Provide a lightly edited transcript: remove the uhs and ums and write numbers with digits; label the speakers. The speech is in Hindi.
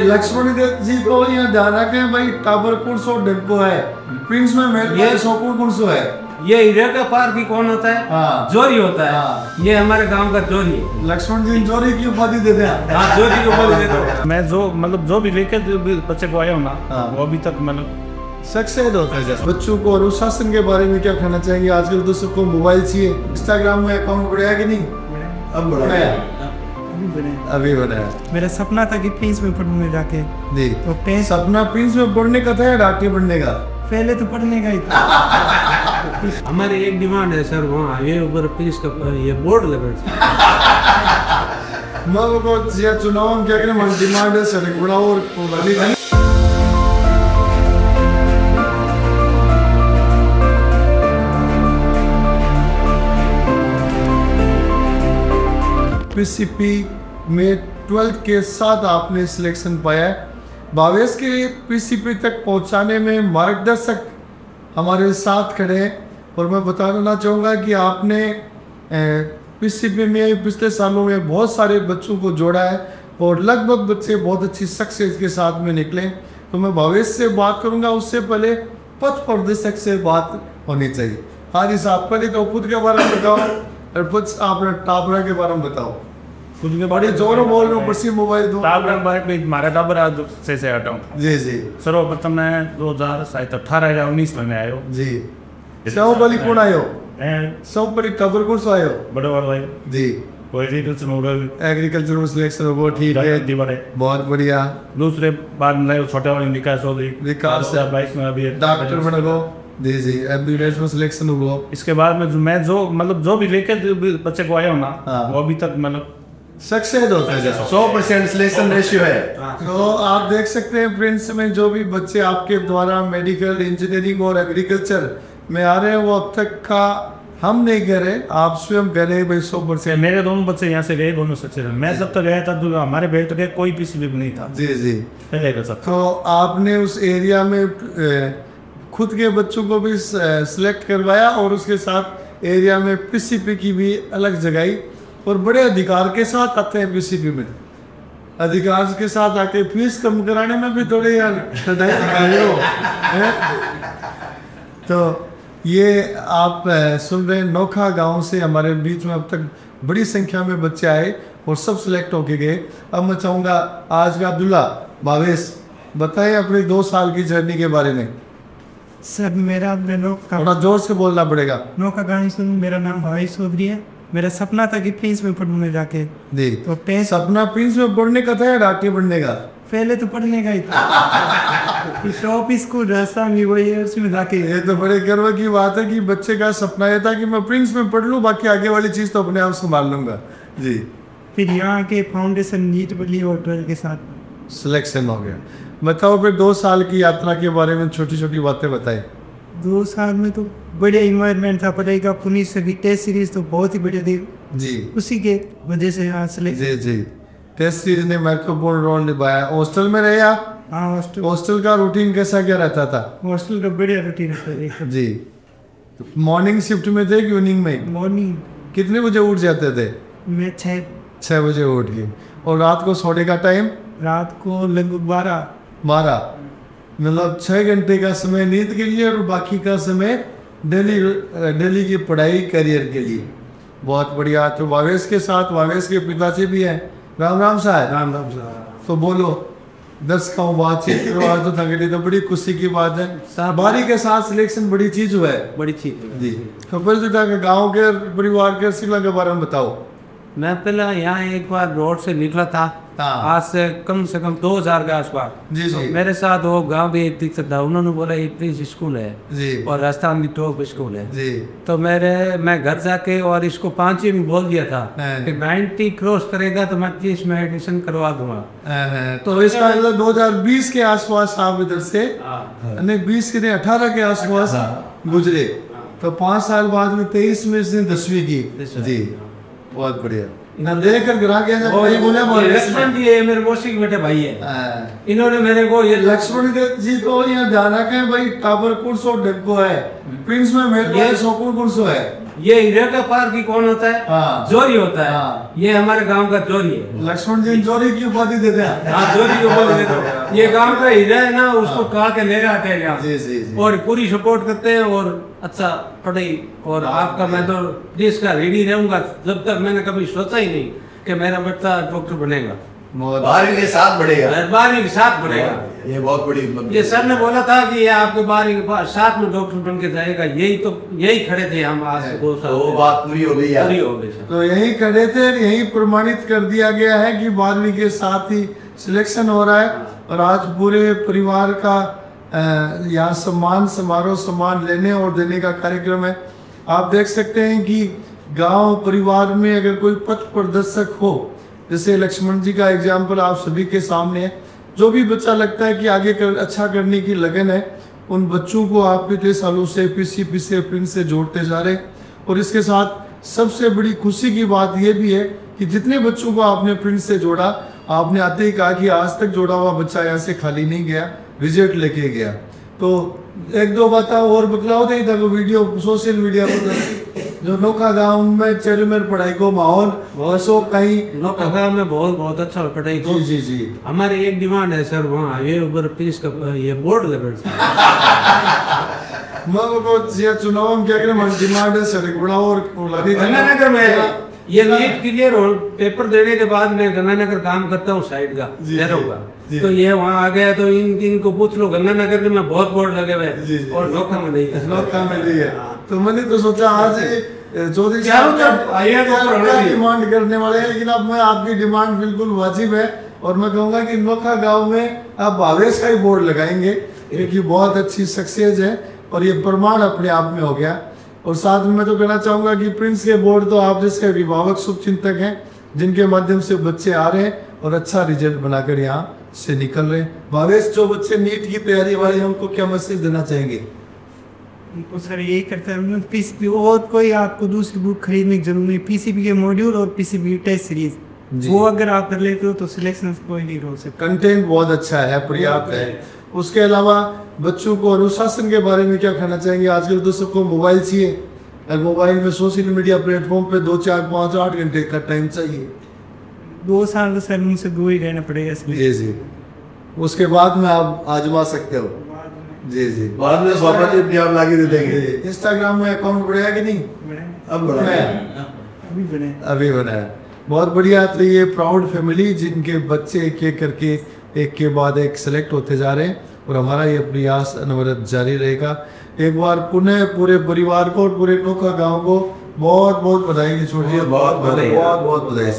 Speaker 1: लक्ष्मण जी को यहाँ ध्यान रखें भाई, टाबर कुर्सो डिब्बो है, प्रिंस में मेरे सोपुर कुर्सो है।
Speaker 2: ये हीरे का पार भी कौन होता है?
Speaker 1: हाँ।
Speaker 2: जोरी होता है।
Speaker 1: हाँ।
Speaker 2: ये हमारे गांव का जोरी है।
Speaker 1: लक्ष्मण जी जोरी की उपाधि देते हैं।
Speaker 2: हाँ, जोरी की उपाधि देते हैं।
Speaker 3: मैं जो भी लेकर बच्चे को आया हूँ ना,
Speaker 1: हाँ।
Speaker 3: वो अभी तक
Speaker 1: सक्सेस होता है। जैसे बच्चों को अनुशासन के बारे में क्या कहना चाहिए? आजकल तो सबको मोबाइल चाहिए। इंस्टाग्राम में अकाउंट बढ़ाया कि नहीं? अब बढ़ाया, अभी बनाया।
Speaker 4: मेरा सपना था कि प्रिंस में पढ़ूंगा जाके।
Speaker 1: जी,
Speaker 4: तो
Speaker 1: सपना प्रिंस में पढ़ने का था या डॉक्टर बनने का?
Speaker 4: पहले तो पढ़ने का ही था।
Speaker 2: हमारी एक डिमांड है सर, वहाँ ये ऊपर प्रिंस का ये बोर्ड लगा।
Speaker 1: मैं को चुनाव में क्या करें, डिमांड है सड़क बढ़ाओ और पीसीपी में 12th के साथ आपने सिलेक्शन पाया है। भावेश के पीसीपी तक पहुंचाने में मार्गदर्शक हमारे साथ खड़े हैं और मैं बताना चाहूँगा कि आपने पीसीपी में पिछले सालों में बहुत सारे बच्चों को जोड़ा है और लगभग बच्चे बहुत अच्छी सक्सेस के साथ में निकले। तो मैं भावेश से बात करूँगा, उससे पहले पथ प्रदर्शक से बात होनी चाहिए। हाँ जी साहब, पहले तो खुद के बारे में बताओ और कुछ आपने टाबरा के बारे में बताओ।
Speaker 3: खुद के
Speaker 1: बड़ी जोर बोल रहे हो, बसी मोबाइल दो।
Speaker 3: हमारा टाबर आज से हटा हूँ।
Speaker 1: जी जी।
Speaker 3: सर्वप्रथम मैं 2018 या 19 में आयो
Speaker 1: जी। सब बली कौन आयो? सब बली टाबर कौन सा आयो?
Speaker 3: बड़े वाला भाई
Speaker 1: जी।
Speaker 3: एग्रीकल्चर मॉडल,
Speaker 1: एग्रीकल्चर में सिलेक्शन हो, ठीक है, बहुत बढ़िया।
Speaker 3: दूसरे बाद में छोटे वाले विकास हो गई,
Speaker 1: विकास से
Speaker 3: 22 में अभी
Speaker 1: डॉक्टर बन गो। जी जी, एमबीबीएस में सिलेक्शन हुआ।
Speaker 3: इसके बाद में मैं जो भी लेकर बच्चे को आया हूँ ना, वो अभी तक
Speaker 1: सक्सेस होता है। 100% सिलेक्शन रेशियो है। तो आप देख सकते हैं प्रिंस में जो भी बच्चे आपके द्वारा मेडिकल, इंजीनियरिंग और एग्रीकल्चर में आ रहे हैं, वो अब तक का हम नहीं कह रहे, आप स्वयं कह रहे हैं भाई 100%।
Speaker 3: मेरे दोनों बच्चे यहाँ से गए, दोनों सक्सेस। मैं जब तक गया था तो हमारे बेट तक कोई पीसीबी नहीं था।
Speaker 1: जी जी। तो आपने उस एरिया में खुद के बच्चों को भी सिलेक्ट करवाया और उसके साथ एरिया में पीसीपी की भी अलग जगाई और बड़े अधिकार के साथ आते हैं पीसीपी में। अधिकार के साथ आके फीस कम कराने में भी थोड़े यार तो ये आप सुन रहे हैं, नोखा गांव से हमारे बीच में अब तक बड़ी संख्या में बच्चे आए और सब सिलेक्ट होके गए। अब मैं चाहूँगा आज का अब्दुल्ला भावेश बताएं अपने 2 साल की जर्नी के बारे में।
Speaker 4: सर मेरा
Speaker 1: थोड़ा जोर से बोलना पड़ेगा।
Speaker 4: नोखा गाँव से, मेरा नाम भावेश चौधरी है। मेरा सपना था कि प्रिंस में पढ़ूंगा जाके।
Speaker 1: जी।
Speaker 4: तो
Speaker 1: सपना प्रिंस में पढ़ने का था या डॉक्टर बनने का?
Speaker 4: पहले तो पढ़ने का ही था। शॉप स्कूल रास्ता में वही है, उसमें जाके।
Speaker 1: ये तो बड़े गर्व की बात है कि बच्चे का सपना ये था कि मैं प्रिंस में पढ़ लूँ, बाकी आगे वाली चीज़ तो अपने आप संभाल लूँगा। जी।
Speaker 4: फिर यहाँ के फाउंडेशन नीट बली और 12 के साथ
Speaker 1: सिलेक्शन हो गया। बताओ फिर 2 साल की यात्रा के बारे में छोटी छोटी बातें बताएं।
Speaker 4: 2 साल में तो बढ़िया इन्वायरमेंट था पढ़ाई का। पुलिस से भी टेस्ट सीरीज तो बहुत ही बढ़िया थी
Speaker 1: जी,
Speaker 4: उसी के वजह से यहाँ
Speaker 1: जी जी। टेस्ट सीरीज ने महत्वपूर्ण रोल निभाया। हॉस्टल में रहे आप?
Speaker 4: हाँ,
Speaker 1: हॉस्टल का रूटीन कैसा क्या रहता था?
Speaker 4: हॉस्टल का बढ़िया रूटीन रहता
Speaker 1: जी। मॉर्निंग शिफ्ट में थे कि इवनिंग में?
Speaker 4: मॉर्निंग।
Speaker 1: कितने बजे उठ जाते थे?
Speaker 4: मैं
Speaker 1: 6 बजे उठ गए। और रात को सोने का टाइम?
Speaker 4: रात को लगभग 12।
Speaker 1: मतलब 6 घंटे का समय नींद के लिए और बाकी का समय डेली की पढ़ाई, करियर के लिए। बहुत बढ़िया। तो भावेश के साथ भावेश के पिताजी भी हैं। राम राम साहब।
Speaker 2: राम राम साहब।
Speaker 1: तो बोलो, दर्शकों बातचीत करो। तो थकेली तो बड़ी खुशी की बात है। बारी के साथ सिलेक्शन बड़ी चीज हुआ है,
Speaker 2: बड़ी चीज
Speaker 1: जी। तो फिर गाँव के परिवार के सिला के बारे में बताओ।
Speaker 2: मैं पहले यहाँ एक बार रोड से निकला था, आज से कम 2000 के आसपास।
Speaker 1: जी जी।
Speaker 2: तो मेरे साथ वो गांव भी एक दिक्कत था, उन्होंने बोला ये प्रिंस स्कूल है
Speaker 1: जी
Speaker 2: और राजस्थान की टॉप स्कूल है
Speaker 1: जी।
Speaker 2: तो मैं घर जाके और इसको 5 में बोल दिया था कि 90 क्रॉस करेगा तो मैं 30 में एडमिशन करवा दूंगा।
Speaker 1: तो इसका मतलब 2020 के आसपास आप इधर से नहीं 20 के नहीं 18 के आसपास गुजरे। तो 5 साल बाद में 23 में इसने 10वीं की। जी, बहुत बढ़िया। देखकर गिरा गया जब वही बोले
Speaker 2: लक्ष्मण जी है मेरे मौसी के बेटे भाई है, इन्होंने मेरे को ये
Speaker 1: लक्ष्मण जी को यहाँ ध्यान रखें भाई, टाबर कुर्सो डिब्बो है, प्रिंस में मेरे सोपुर कुर्सो है।
Speaker 2: ये हीरे का पार की कौन होता है?
Speaker 1: हाँ।
Speaker 2: जोरी होता है।
Speaker 1: हाँ।
Speaker 2: ये हमारे गांव का जोरी है।
Speaker 1: लक्ष्मण जी जोरी की उपाधि देते हैं।
Speaker 2: हाँ, जोरी को बोल देते हैं। ये गांव का हीरा है ना, उसको काट के ले जाते हैं यहाँ
Speaker 1: जी, जी, जी।
Speaker 2: और पूरी सपोर्ट करते हैं और अच्छा पढ़ाई। और आपका मैं तो देश का ऋणी रहूंगा जब तक मैंने कभी सोचा ही नहीं कि मेरा बेटा डॉक्टर बनेगा।
Speaker 5: 12वीं के साथ बढ़ेगा,
Speaker 2: 12वीं के साथ बनेगा।
Speaker 5: ये बहुत बड़ी उपलब्धि
Speaker 2: ये
Speaker 5: है।
Speaker 2: सर ने बोला था कि ये आपके 12वीं के बाद साथ में डॉक्टर बन के जाएगा। यही खड़े थे हम आज से 2 साल।
Speaker 5: तो वो बात पूरी हो गई यार।
Speaker 2: पूरी हो गई सर।
Speaker 1: तो यही खड़े थे, यही प्रमाणित कर दिया गया है कि 12वीं के साथ ही सिलेक्शन हो रहा है। और आज पूरे परिवार का यहाँ सम्मान समारोह सम्मान लेने और देने का कार्यक्रम है। आप देख सकते हैं कि गांव परिवार में अगर कोई पथ प्रदर्शक हो, जैसे लक्ष्मण जी का एग्जाम्पल आप सभी के सामने है, जो भी बच्चा लगता है कि आगे अच्छा करने की लगन है, उन बच्चों को आप पिछले सालों से पीसीपी से प्रिंस से जोड़ते जा रहे। और इसके साथ सबसे बड़ी खुशी की बात यह भी है कि जितने बच्चों को आपने प्रिंस से जोड़ा, आपने आते ही कहा कि आज तक जोड़ा हुआ बच्चा यहाँ से खाली नहीं गया, रिजल्ट लेके गया। तो 1-2 बात और बतलाओ थे था वीडियो सोशल मीडिया पर जो नोखा गांव में चल में पढ़ाई को माहौल सो कहीं
Speaker 2: नोखा गांव में बहुत अच्छा पढ़ाई को।
Speaker 1: जी जी।
Speaker 2: हमारी एक डिमांड है सर, वहाँ ये ऊपर पीस का ये बोर्ड लगा
Speaker 1: ये चुनाव में क्या करें डिमांड है सड़क बढ़ाओ और
Speaker 2: गंगानगर में ये नीट क्लियर हो पेपर देने के बाद मैं गंगानगर काम करता हूँ साइड का का। तो ये वहाँ आ गया तो इनको पूछ लो, गंगानगर में बहुत बोर्ड लगे हुए हैं और नोखा में नहीं है।
Speaker 1: नोखा में नहीं है। तो मैंने तो सोचा आज चौधरी डिमांड करने वाले हैं, लेकिन अब मैं आपकी डिमांड बिल्कुल वाजिब है और मैं कहूँगा कि नोखा गाँव में आप भावेश का ही बोर्ड लगाएंगे क्योंकि बहुत अच्छी सक्सेस है और ये प्रमाण अपने आप में हो गया। और साथ में मैं तो कहना चाहूँगा कि प्रिंस के बोर्ड तो आप जैसे अभिभावक शुभचिंतक हैं जिनके माध्यम से बच्चे आ रहे हैं और अच्छा रिजल्ट बनाकर यहाँ से निकल रहे हैं। भावेश, जो बच्चे नीट की तैयारी वाले हैं उनको क्या मैसेज देना चाहेंगे?
Speaker 4: उनको सर यही करता है पीसीबी और कोई आपको दूसरी बुक खरीदने की जरूरत नहीं। पीसीबी के मॉड्यूल और पीसीबी टेस्ट सीरीज वो अगर आप कर लेते हो तो सिलेक्शन कोई नहीं रोक सकता।
Speaker 1: कंटेंट बहुत अच्छा है, पर्याप्त है। उसके अलावा बच्चों को अनुशासन के बारे में क्या कहना चाहेंगे? आजकल तो सबको मोबाइल चाहिए और मोबाइल में सोशल मीडिया प्लेटफॉर्म पे 2, 4, 5, 8 घंटे का टाइम चाहिए।
Speaker 4: 2 साल तो सर मुझसे दूर ही रहना पड़ेगा इसलिए।
Speaker 1: जी। उसके बाद में आप आजमा सकते हो। जी।
Speaker 5: बाद में स्वापा जी अपने आप लाके दे देंगे।
Speaker 1: इंस्टाग्राम में अकाउंट बढ़ेगा कि नहीं?
Speaker 5: अब बढ़ा
Speaker 1: अभी बनाया। बहुत बढ़िया। तो ये प्राउड फैमिली जिनके बच्चे एक करके एक के बाद एक सेलेक्ट होते जा रहे हैं और हमारा ये प्रयास अनवरत जारी रहेगा। एक बार पुनः पूरे परिवार को और पूरे नोखा गांव को बहुत बहुत बधाई की छोड़िए।
Speaker 5: बहुत
Speaker 1: बहुत बधाई।